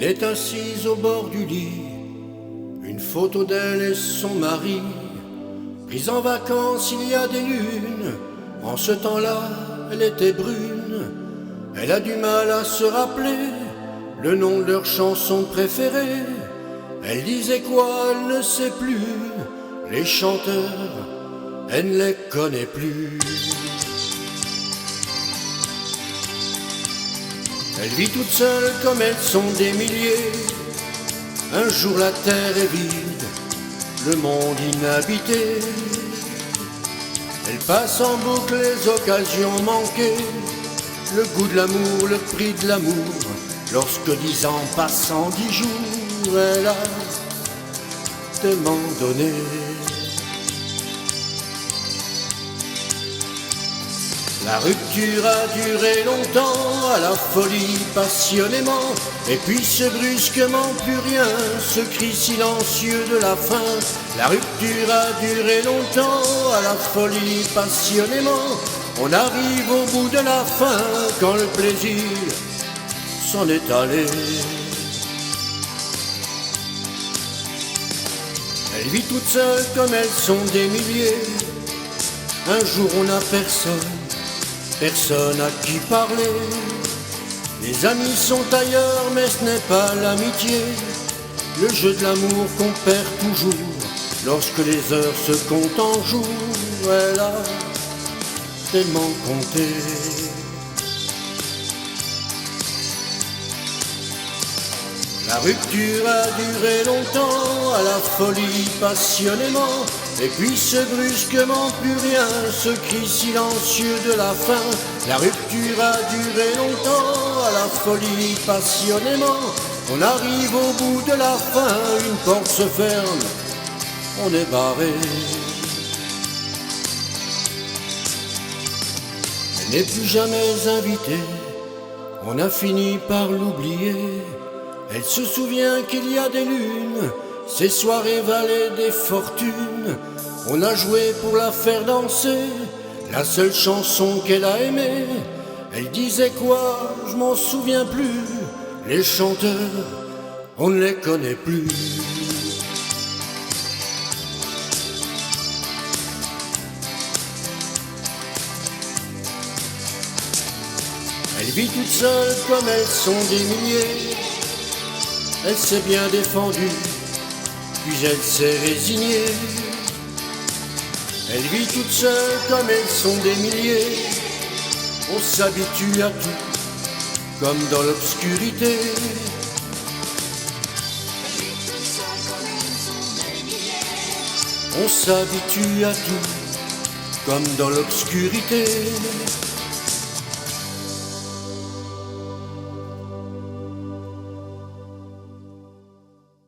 Elle est assise au bord du lit, une photo d'elle et son mari, prise en vacances il y a des lunes. En ce temps-là, elle était brune. Elle a du mal à se rappeler le nom de leur chanson préférée. Elle disait quoi, elle ne sait plus. Les chanteurs, elle ne les connaît plus. Elle vit toute seule comme elles sont des milliers. Un jour la terre est vide, le monde inhabité. Elle passe en boucle les occasions manquées, le goût de l'amour, le prix de l'amour. Lorsque 10 ans passent en 10 jours, elle a tellement donné. La rupture a duré longtemps, à la folie passionnément, et puis c'est brusquement plus rien, ce cri silencieux de la fin. La rupture a duré longtemps, à la folie passionnément, on arrive au bout de la fin, quand le plaisir s'en est allé. Elle vit toute seule comme elles sont des milliers. Un jour on n'a personne à qui parler. Les amis sont ailleurs, mais ce n'est pas l'amitié. Le jeu de l'amour qu'on perd toujours, lorsque les heures se comptent en jours. Elle a tellement compté. La rupture a duré longtemps, à la folie passionnément, et puis c'est brusquement plus rien, ce cri silencieux de la fin. La rupture a duré longtemps, à la folie passionnément, on arrive au bout de la fin, une porte se ferme, on est barré. Elle n'est plus jamais invitée, on a fini par l'oublier. Elle se souvient qu'il y a des lunes, ces soirées valaient des fortunes. On a joué pour la faire danser, la seule chanson qu'elle a aimée. Elle disait quoi, je m'en souviens plus. Les chanteurs, on ne les connaît plus. Elle vit toute seule comme elles sont des milliers. Elle s'est bien défendue, puis elle s'est résignée. Elle vit toute seule comme elles sont des milliers. On s'habitue à tout, comme dans l'obscurité. On s'habitue à tout, comme dans l'obscurité.